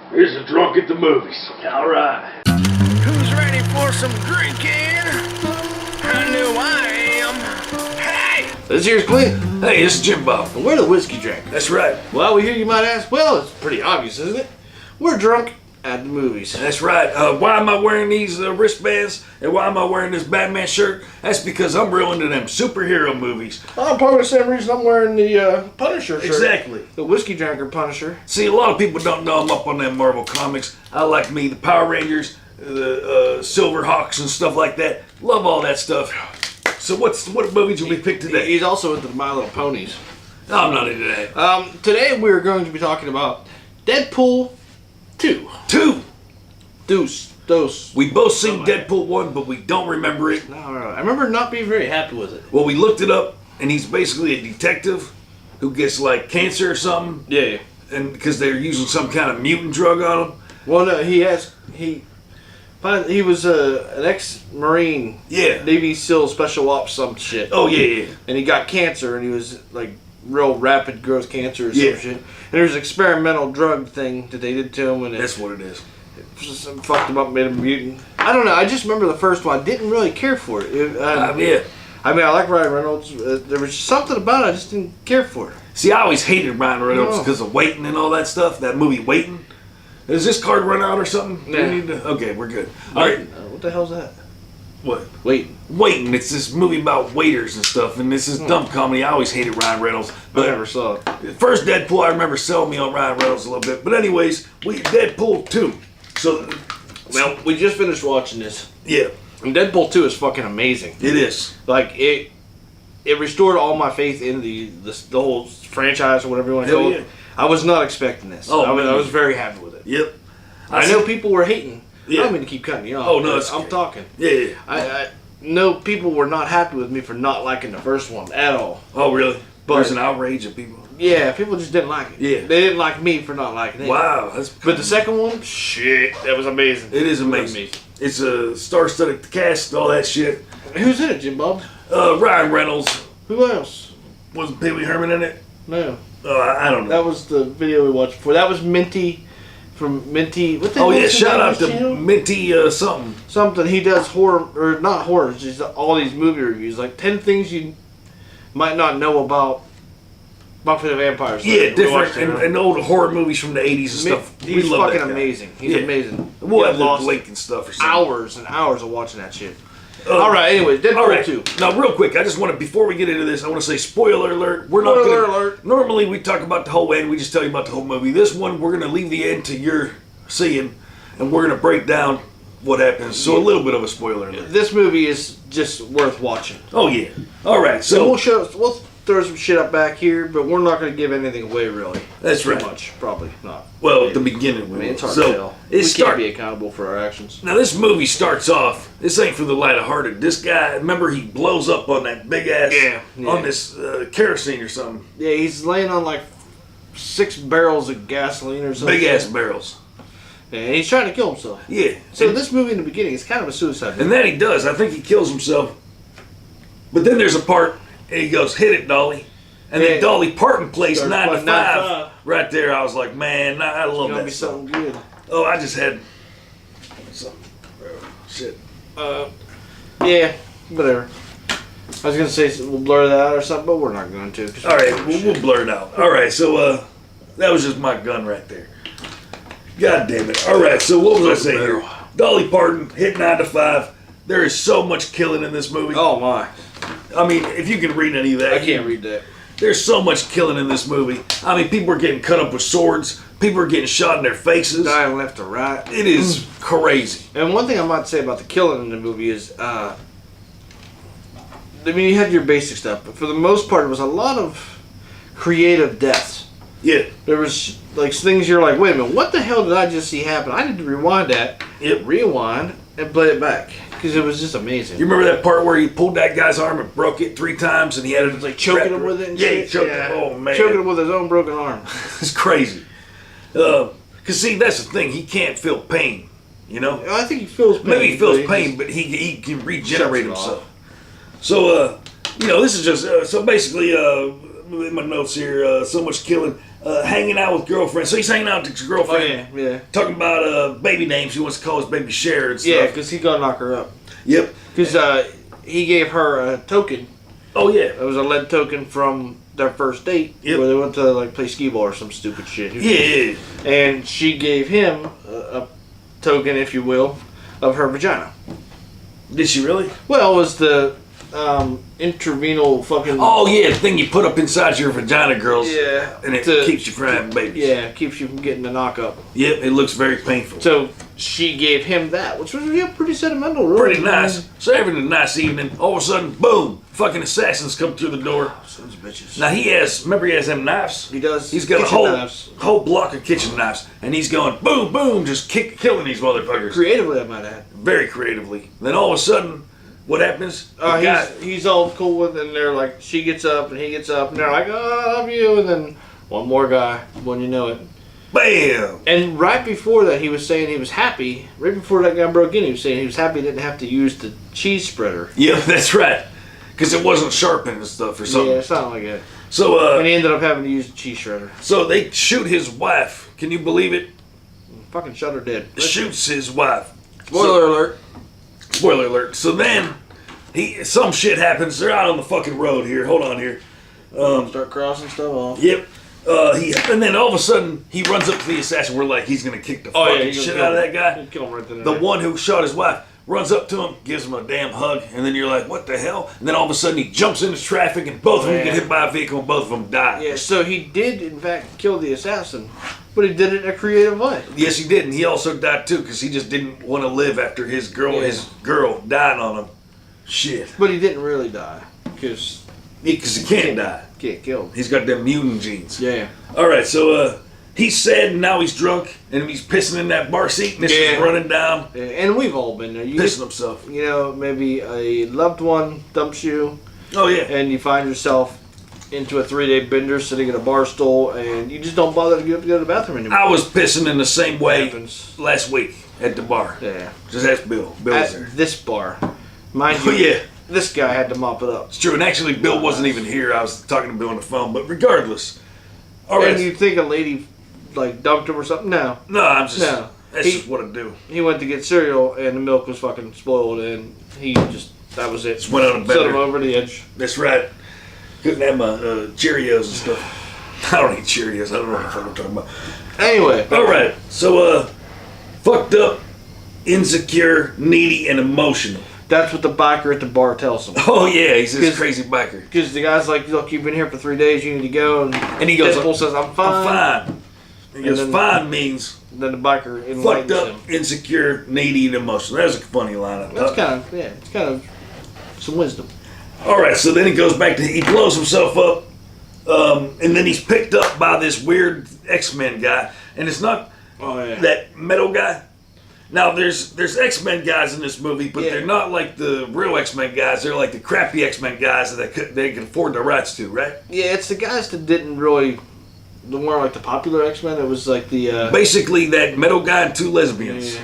Here's a drunk at the movies. All right. Who's ready for some drinking? I know I am. Hey! This here's Clint. Hey, this is Jim Bob. And we're the whiskey drinkers. That's right. Well, we hear you might ask, well, it's pretty obvious, isn't it? We're drunk at the movies. That's right. Why am I wearing these wristbands? And why am I wearing this Batman shirt? That's because I'm real into them superhero movies. Probably the same reason I'm wearing the Punisher shirt. Exactly. The whiskey drinker Punisher. See, a lot of people don't know I'm up on them Marvel comics. I like the Power Rangers, the Silverhawks and stuff like that. Love all that stuff. So what movies will we pick today? He's also into My Little Ponies. No, I'm not into that. Today we're going to be talking about Deadpool 2. Dose. We both seen Deadpool 1, but we don't remember it. No. I remember not being very happy with it. Well, we looked it up, and he's basically a detective who gets like cancer or something. Yeah. And because they're using some kind of mutant drug on him. Well, no, he was an ex-Marine. Yeah. Navy SEAL Special Ops some shit. Oh, yeah. And he got cancer, and he was like real rapid growth cancer or some shit. And there's an experimental drug thing that they did to him, and that's what it is. Just fucked him up, made him a mutant. I don't know. I just remember the first one. I didn't really care for it. Yeah. I mean, I like Ryan Reynolds. There was something about it I just didn't care for it. See, I always hated Ryan Reynolds because of Waiting and all that stuff. That movie Waiting. Does this card run out or something? Yeah. Okay, we're good. All right. What the hell's that? What? Waiting. It's this movie about waiters and stuff, and this is dumb comedy. I always hated Ryan Reynolds. But I never saw it. First Deadpool, I remember selling me on Ryan Reynolds a little bit. But anyways, Deadpool 2. So, well, we just finished watching this. Yeah. And Deadpool 2 is fucking amazing. It is. Like, it restored all my faith in the whole franchise or whatever you want to call it. I was not expecting this. I was very happy with it. Yep. I know people were hating. Yeah. I don't mean to keep cutting you off. Oh, no, I'm talking. Yeah. I know people were not happy with me for not liking the first one at all. Oh, really? There's an outrage of people. Yeah, people just didn't like it. Yeah. They didn't like me for not liking it. Wow. But the second one, shit, that was amazing. It is amazing. It's a star-studded cast, all that shit. Who's in it, Jim Bob? Ryan Reynolds. Who else? Was Pee Wee Herman in it? No. I don't know. That was the video we watched before. That was Minty from Minty. What the hell? Oh, yeah, shout out to Minty something. Something. He does horror, or not horror, just all these movie reviews. Like 10 things you might not know about Buffy the Vampire Slayer. Yeah, different and old horror movies from the 80s and stuff. He's fucking amazing. He's amazing. We'll have lost link and stuff or something. Hours and hours of watching that shit. All right, anyway, Deadpool 2. Now, real quick, I just want to, before we get into this, I want to say spoiler alert. Spoiler alert. Normally, we talk about the whole end. We just tell you about the whole movie. This one, we're going to leave the end to your seeing, and we're going to break down what happens. So, a little bit of a spoiler alert. This movie is just worth watching. Oh, yeah. All right, so we'll throw some shit up back here, but we're not going to give anything away, really. That's Too right. much, probably not. Well, at the beginning, I mean, it's hard to tell. We can't be accountable for our actions. Now, this movie starts off, this ain't for the lighthearted. This guy, remember, he blows up on that big ass, on this kerosene or something. Yeah, he's laying on like 6 barrels of gasoline or something. Big ass barrels. Yeah, and he's trying to kill himself. Yeah. So this movie in the beginning is kind of a suicide movie. And then he does. I think he kills himself. But then there's a part, and he goes, "Hit it, Dolly." And then Dolly Parton plays 9 to 5. Right there, I was like, man, I love that. Be something good. Oh, I just had something. Shit. Yeah, whatever. I was gonna say we'll blur that out or something, but we're not going to. All right, we'll blur it out. All right, so that was just my gun right there. God damn it. All right, so what was I saying here? Dolly Parton hit 9 to 5. There is so much killing in this movie. Oh my! I mean, if you can read any of that, I can't read that. There's so much killing in this movie. I mean, people are getting cut up with swords. People are getting shot in their faces. Dying left to right. It is crazy. And one thing I might say about the killing in the movie is, I mean, you had your basic stuff, but for the most part, it was a lot of creative deaths. Yeah. There was like things you're like, wait a minute, what the hell did I just see happen? I need to rewind that. Rewind and play it back. Because it was just amazing. You remember that part where he pulled that guy's arm and broke it 3 times and he had it like choking him with it and shit? Choked him. Oh, man. Choking him with his own broken arm. It's crazy. Because, see, that's the thing. He can't feel pain, you know? I think he feels pain. Maybe he feels pain, but he can regenerate himself. So, you know, this is just... so, basically, in my notes here. So much killing. Hanging out with girlfriend. So he's hanging out with his girlfriend. Oh, yeah. Talking about baby names. He wants to call his baby Cher and stuff. Yeah, because he's gonna knock her up. Yep. Because he gave her a token. Oh yeah. It was a lead token from their first date, Yep. where they went to like play skee ball or some stupid shit. Yeah. And she gave him a token, if you will, of her vagina. Did she really? Well, it was the intravenal fucking. Oh yeah, the thing you put up inside your vagina, girls. Yeah. And it keeps you from having babies. Yeah, keeps you from getting the knock-up. Yep, it looks very painful. So she gave him that, which was pretty sentimental, really. Pretty nice. So having a nice evening, all of a sudden, boom, fucking assassins come through the door. Sons of bitches. Now he has them knives. He does. He's got Kitchen a knives. whole block of kitchen knives, and he's going boom, boom, just killing these motherfuckers. Creatively, I might add. Very creatively. Then all of a sudden, what happens? The guy- He's all cool with it, and they're like, she gets up, and he gets up, and they're like, oh, I love you, and then one more guy, when you know it. Bam! And right before that, he was saying he was happy. Right before that guy broke in, he was saying he was happy he didn't have to use the cheese spreader. Yeah, that's right. Because it wasn't sharpened and stuff or something. Yeah, something like that. So, And he ended up having to use the cheese shredder. so they shoot his wife. Can you believe it? Fucking shot her dead. Shoots his wife. Spoiler alert. Spoiler alert. So then, some shit happens. They're out on the fucking road here. Hold on here. Start crossing stuff off. Yep. And then all of a sudden, he runs up to the assassin. We're like, he's gonna kick the fucking shit out of that guy. Kill him right there. The one who shot his wife runs up to him, gives him a damn hug, and then you're like, what the hell? And then all of a sudden, he jumps into traffic, and both of them get hit by a vehicle, and both of them die. Yeah, so he did, in fact, kill the assassin, but he did it in a creative way. Yes, he did, and he also died too, because he just didn't want to live after his girl died on him. Shit. But he didn't really die, because He can't die. get killed. He's got them mutant genes. Yeah. All right, so he's sad, and now he's drunk, and he's pissing in that bar seat, and this is running down, And we've all been there. You pissing himself. You know, maybe a loved one dumps you, Oh yeah. and you find yourself into a 3-day bender sitting at a bar stool, and you just don't bother to get up to go to the bathroom anymore. I was pissing in the same way Happens. last week at the bar. Yeah. Just ask Bill. Bill was there. At this bar. Mind you, Oh yeah. this guy had to mop it up. It's true, and actually Bill wasn't even here. I was talking to Bill on the phone, but regardless. All right. And you'd think a lady, like, dumped him or something? No. No, I'm just. No. That's just what I do. He went to get cereal, and the milk was fucking spoiled, and he just, that was it. Just went on a Set him bender. over the edge. That's right. Couldn't have my Cheerios and stuff. I don't eat Cheerios. I don't know what the fuck I'm talking about. Anyway. All right. So, fucked up, insecure, needy, and emotional. That's what the biker at the bar tells him. Oh yeah, he's this 'Cause- crazy biker. Because the guy's like, look, you've been here for 3 days, you need to go. And he goes, Deadpool says, I'm fine. I'm fine. He goes, then- fine means And then the biker fucked enlightens up, him. insecure, needy, and emotional. That was a funny line. I That's thought. it's kind of some wisdom. All right, so then he goes back to, he blows himself up, and then he's picked up by this weird X-Men guy, and it's not Oh, yeah. that metal guy. Now there's X-Men guys in this movie, but Yeah. they're not like the real X-Men guys. They're like the crappy X-Men guys that they can afford the rights to, right? Yeah, it's the guys that didn't really, the more like the popular X-Men, it was like the... Basically, that metal guy and two lesbians. yeah.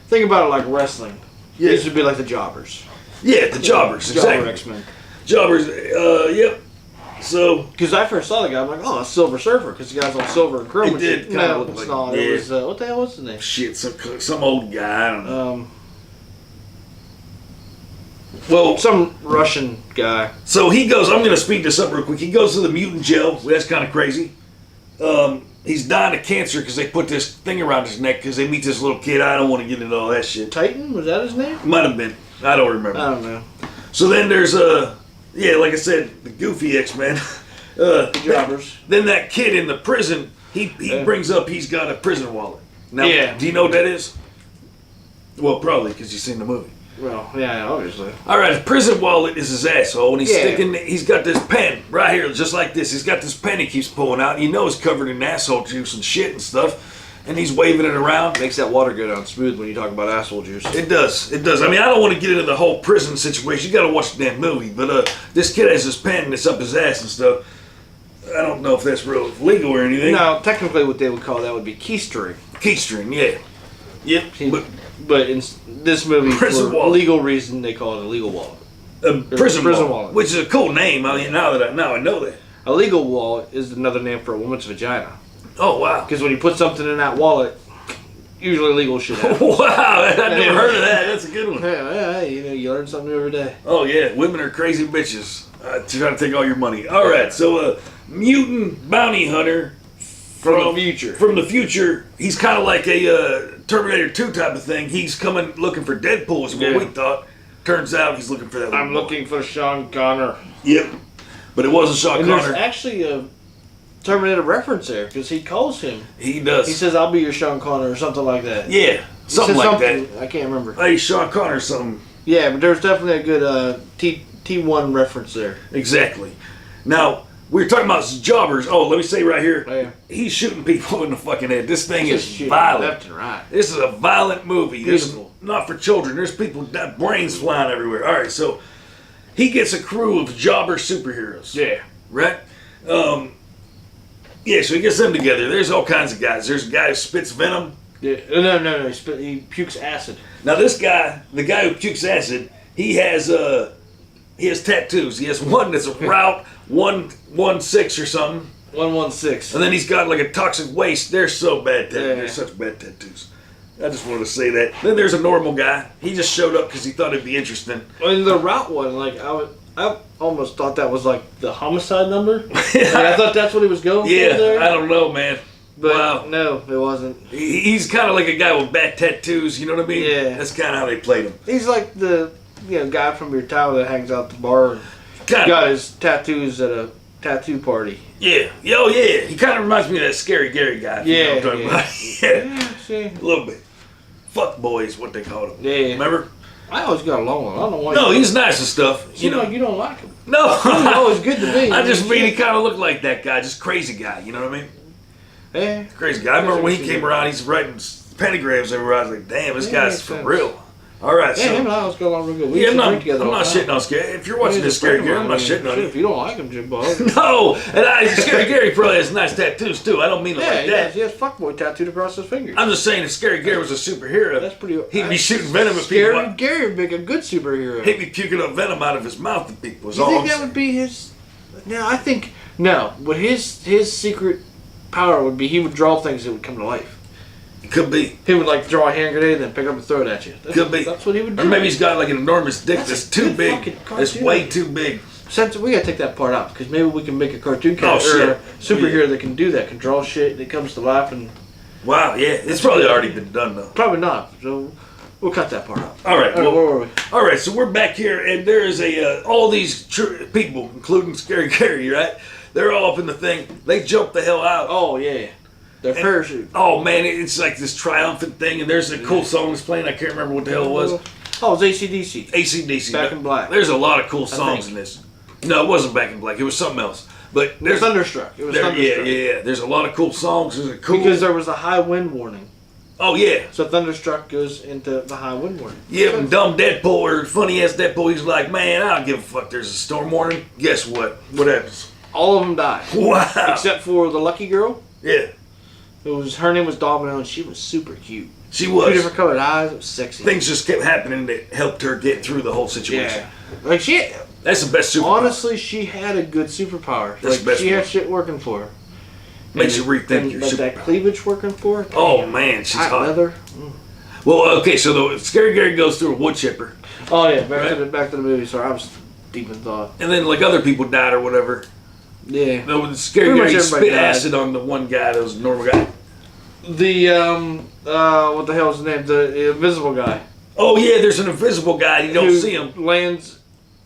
Think about it like wrestling. Yeah. These would be like the jobbers. Yeah, the jobbers, Jobber exactly. X-Men. Jobbers, yep. So Because I first saw the guy, I'm like, oh, it's Silver Surfer, because the guy's all silver and chrome. It and did shit. kinda No, look it's like- not. yeah. It was, what the hell was his name? shit, some old guy. I don't know. Well, some Russian guy. So he goes, I'm going to speed this up real quick. He goes to the mutant jail. That's kind of crazy. He's dying of cancer because they put this thing around his neck because they meet this little kid. I don't want to get into all that shit. Titan? Was that his name? Might have been. I don't remember. I don't know. So then there's, yeah, like I said, the goofy X-Men. Jobbers. Then that kid in the prison, he Yeah. brings up he's got a prison wallet. Now, Yeah. do you know what that is? Well, probably because you've seen the movie. Well, yeah, obviously. All right, his prison wallet is his asshole, and Yeah. he's got this pen right here, just like this. He's got this pen he keeps pulling out. You know it's covered in asshole juice and shit and stuff, and he's waving it around. Makes that water go down smooth when you talk about asshole juice. It does. It does. I mean, I don't want to get into the whole prison situation. You got to watch the damn movie. But this kid has this pen and it's up his ass and stuff. I don't know if that's real legal or anything. Now, technically, what they would call that would be keystring. Keystring, yeah. Yep. But in this movie, Prison for wallet. legal reason, they call it a legal wallet. But prison Prison wallet, wallet. which is a cool name. I mean, now I know that. A legal wallet is another name for a woman's vagina. Oh, wow. Because when you put something in that wallet, usually legal shit happens. Wow, I never heard of that. That's a good one. Yeah, you know, you learn something new every day. Oh, yeah. Women are crazy bitches. Trying to take all your money. All right, so mutant bounty hunter From the future. From the future. He's kind of like a Terminator 2 type of thing. He's coming looking for Deadpool is what we thought. Turns out he's looking for that. I'm looking for Sean Connor. Yep. But it wasn't Sean and Connor. There's actually a Terminator reference there because he calls him. He does. He says, "I'll be your Sean Connor" or something like that. Yeah, something like that. I can't remember. Hey, Sean Connor, something. Yeah, but there's definitely a good T1 reference there. Exactly. Now we were talking about jobbers. Oh, let me say right here, Yeah. he's shooting people in the fucking head. This thing Just is shooting violent. left and right. This is a violent movie. This is Beautiful. not for children. There's people that brains flying everywhere. All right, so he gets a crew of jobber superheroes. Yeah. Right? Yeah, so he gets them together. There's all kinds of guys. There's a guy who spits venom. Yeah. No. He pukes acid. Now this guy, the guy who pukes acid, he has tattoos. He has one that's a Route 116 or something. 116. And then he's got like a toxic waste. They're so bad tattoos. Yeah. They're such bad tattoos. I just wanted to say that. Then there's a normal guy. He just showed up because he thought it'd be interesting. And the route one, like I almost thought that was like the homicide number. Like, I thought that's what he was going for Yeah, there. I don't know, man. But wow. no, it wasn't. He's kind of like a guy with bad tattoos. You know what I mean? Yeah. That's kind of how they played him. He's like the guy from your town that hangs out at the bar and Kinda. got his tattoos at a tattoo party. Yeah. Oh, yeah. He kind of reminds me of that Scary Gary guy. if you know what I'm talking about. Yeah. See? A little bit. Fuck boys, what they called him. Yeah. Remember? I always got along with him. I don't know why. No, he's nice and stuff. You know, you don't like him. No. He's always good to me. I just mean he kind of looked like that guy. Just crazy guy. You know what I mean? Yeah. Crazy guy. I remember when he came around, he's writing pentagrams everywhere. I was like, damn, this guy's makes for sense. real. All right, Yeah, him so. and I always got along real good. We Yeah, used I'm to drink together all not the time. shitting on Scary. If you're watching He's this a friend Scary Gary, of I'm not mine, shitting on shit, you. if you don't like him, Jim Bob. No, and Scary Gary probably has nice tattoos too. I don't mean it like He that. has fuckboy tattooed across his fingers. I'm just saying if Scary Gary was a superhero, That's pretty. he'd be shooting venom at Scary people. Gary would make a good superhero. He'd be puking up venom out of his mouth at people. Is You all think I'm that saying. would be his? No, I think no. But his secret power would be he would draw things that would come to life. It could be. He would like draw a hand grenade and then pick it up and throw it at you. Could be. That's what he would do. Or maybe he's got like an enormous dick That's that's a too good big. fucking It's cartoon. way too big. Since we gotta take that part out because maybe we can make a cartoon Oh, character or a shit. superhero that can do that, can draw shit that comes to life, and Wow, yeah. It's probably already been done though. probably not. So we'll cut that part out. All right. All right, Well, where were we? all right. So we're back here, and there is all these people, including Scary Gary, right? They're all up in the thing. They jump the hell out. Oh yeah, their parachute. Oh man, it's like this triumphant thing, and there's a cool song that's playing. I can't remember what the hell it was. Oh, it's AC/DC. AC/DC. Back in Black. There's a lot of cool songs think. in this. No, it wasn't Back in Black. It was something else. But there's Thunderstruck. It was yeah, Thunderstruck. yeah. There's a lot of cool songs. There's a cool. Because there was a high wind warning. Oh yeah, So Thunderstruck goes into the high wind warning. yeah. When dumb Deadpool or funny ass Deadpool, he's like, man, I don't give a fuck. There's a storm warning. Guess what? What happens? All of them died. Wow. Except for the lucky girl. Yeah, Her name was Domino, and she was super cute. she 2 was. different colored eyes. It was sexy. Things just kept happening that helped her get through the whole situation. Yeah. Like she, That's the best superpower. honestly, she had a good superpower. That's the best she had one. shit working for her. Makes you And- rethink and, your like that superpower. cleavage working for her. Oh man, she's Tight hot. leather. Well, okay, so the Scary Gary goes through a wood chipper, Oh yeah, back to Right. the movie. Sorry, I was deep in thought. and then like other people died or whatever. Yeah. No, the Scary Pretty much Gary everybody spit died. acid on the one guy that was a normal guy. The what the hell is his name? The invisible guy. Oh yeah, there's an invisible guy. You don't who see him. Lands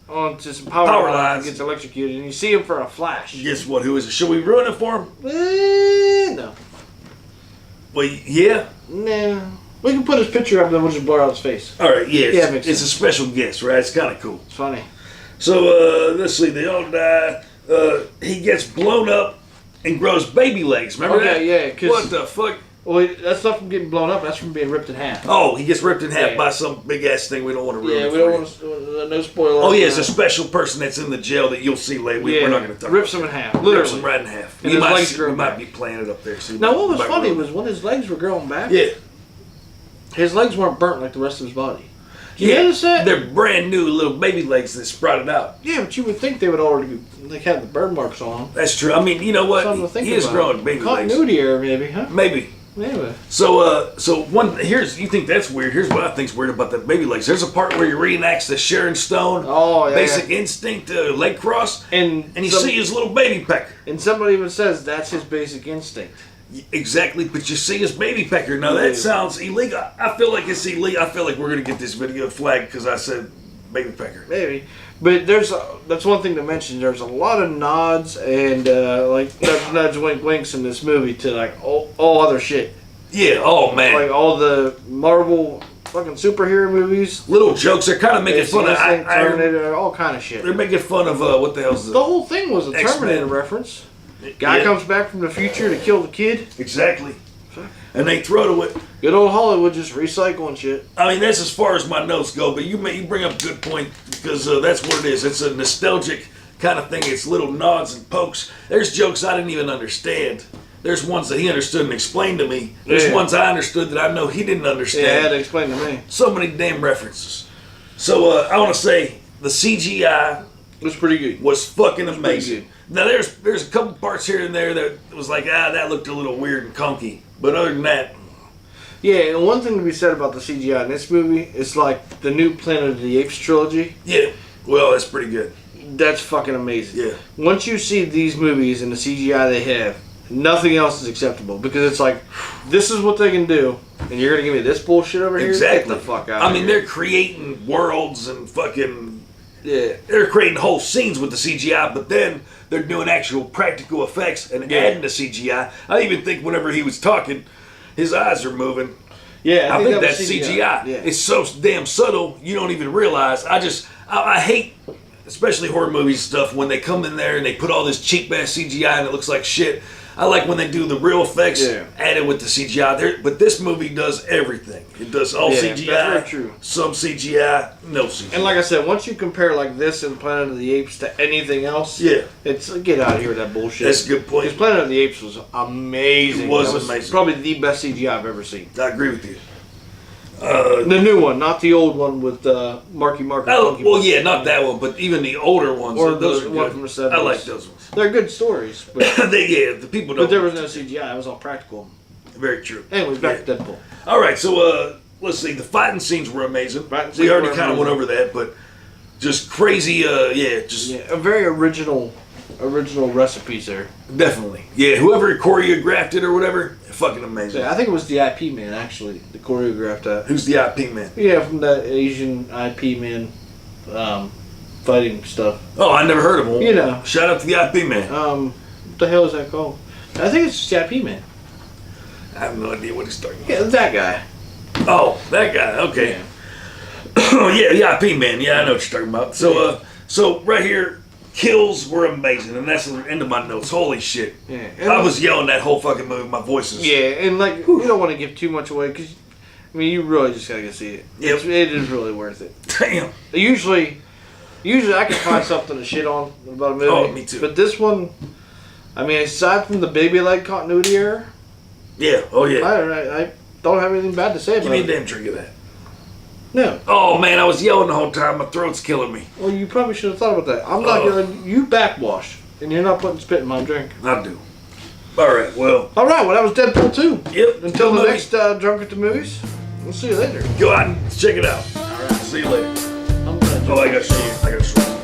onto some power, Power lines lines. and gets electrocuted, and you see him for a flash. Guess what? Who is it? Should we ruin it for him? No. Well, yeah. No. We can put his picture up and then we'll just blur out his face. All right. Yeah. Yeah, it makes It's a sense. special guest, right? It's kind of cool. It's funny. So let's see. They all die. He gets blown up and grows baby legs. Remember that? Okay, yeah, 'cause- What the fuck? Well, that's not from getting blown up. That's from being ripped in half. Oh, he gets ripped in half Yeah. by some big ass thing. We don't want to ruin Yeah, it we for don't you. want to. No spoilers. Oh yeah, it's a special person that's in the jail that you'll see later. Yeah, We're not going to talk rips about him in half. that. Rips Literally. him right in half. And You his might, legs grow we might back. be playing it up there. So Now, what was funny ruin it. was when his legs were growing back, Yeah. his legs weren't burnt like the rest of his body. You notice that? They're brand new little baby legs that sprouted out. Yeah, but you would think they would already have the burn marks on them. That's true. I mean, you know what? Something to think He is about. growing baby legs. Continuity error, maybe, huh? Maybe. Anyway. So you think that's weird. Here's what I think's weird about the baby legs. There's a part where he reenacts the Sharon Stone Basic Instinct leg cross, and you see his little baby pecker. And somebody even says that's his basic instinct. Exactly, but you see his baby pecker. Now that sounds illegal. I feel like it's illegal. I feel like we're gonna get this video flagged because I said baby pecker. Maybe. But that's one thing to mention. There's a lot of nods and like nudge wink winks in this movie to like all other shit. Yeah. Oh man. Like all the Marvel fucking superhero movies. Little jokes. They're kind of making fun of Terminator, all kind of shit. They're making fun of what the hell's the whole thing was a X-Men. Terminator reference. Guy comes back from the future to kill the kid. Exactly. And they throw to it. Good old Hollywood just recycling shit. I mean, that's as far as my notes go, but you bring up a good point because that's what it is. It's a nostalgic kind of thing. It's little nods and pokes. There's jokes I didn't even understand. There's ones that he understood and explained to me. There's ones I understood that I know he didn't understand. Yeah, he had to explain to me. So many damn references. So I want to say the CGI was pretty good. Was fucking amazing. Now there's a couple parts here and there that was like that looked a little weird and conky. But other than that, yeah. And one thing to be said about the CGI in this movie, it's like the new Planet of the Apes trilogy. Yeah, well, that's pretty good. That's fucking amazing. Yeah. Once you see these movies and the CGI they have, nothing else is acceptable because it's like, this is what they can do, and you're gonna give me this bullshit over here? Exactly. Get the fuck out. I mean, they're creating worlds and fucking. Yeah. They're creating whole scenes with the CGI, but then they're doing actual practical effects and adding the CGI. I even think whenever he was talking, his eyes are moving. Yeah, I think that's CGI. CGI. Yeah. It's so damn subtle, you don't even realize. I hate, especially horror movies stuff, when they come in there and they put all this cheap ass CGI and it looks like shit. I like when they do the real effects added with the CGI. But this movie does everything. It does all CGI. That's very true. Some CGI, no CGI. And like I said, once you compare like this and Planet of the Apes to anything else, it's get out of here with that bullshit. That's a good point. Because Planet of the Apes was amazing. It was amazing. Probably the best CGI I've ever seen. I agree with you. The new one, not the old one with Marky Mark. Oh, well, yeah, not that one, but even the older ones. Or those are one good. from the 70s. I like those ones. They're good stories. But the people don't. But there was no CGI. It was all practical. Very true. Anyways, back to Deadpool. All right, so let's see. The fighting scenes were amazing. We already kind of went over that, but just crazy. A very original recipes there. Definitely. Yeah, whoever choreographed it or whatever, fucking amazing. Yeah, I think it was the IP man actually that choreographed that. Who's the IP man? Yeah, from that Asian IP man fighting stuff. Oh, I never heard of him. You know. Shout out to the IP man. What the hell is that called? I think it's just the IP man. I have no idea what he's talking about. Yeah, that guy. Oh, that guy. Okay. Yeah. Yeah, the IP man. Yeah, I know what you're talking about. So, so right here, kills were amazing, and that's the end of my notes. Holy shit! Yeah, I was yelling that whole fucking movie. My voice is. Yeah, and like we don't want to give too much away because, I mean, you really just gotta go see it. Yep. It is really worth it. Damn. Usually I can find something to shit on about a movie. Oh, me too. But this one, I mean, aside from the baby leg continuity error. Yeah. Oh yeah. I don't have anything bad to say about it. Give me a damn drink of that. No. Oh man, I was yelling the whole time. My throat's killing me. Well, you probably should have thought about that. I'm not gonna. You backwash, and you're not putting spit in my drink. I do. All right. Well, that was Deadpool 2. Yep. Until the next Drunk at the Movies. We'll see you later. Go out and check it out. All right. See you later. I'm gonna I got to show you.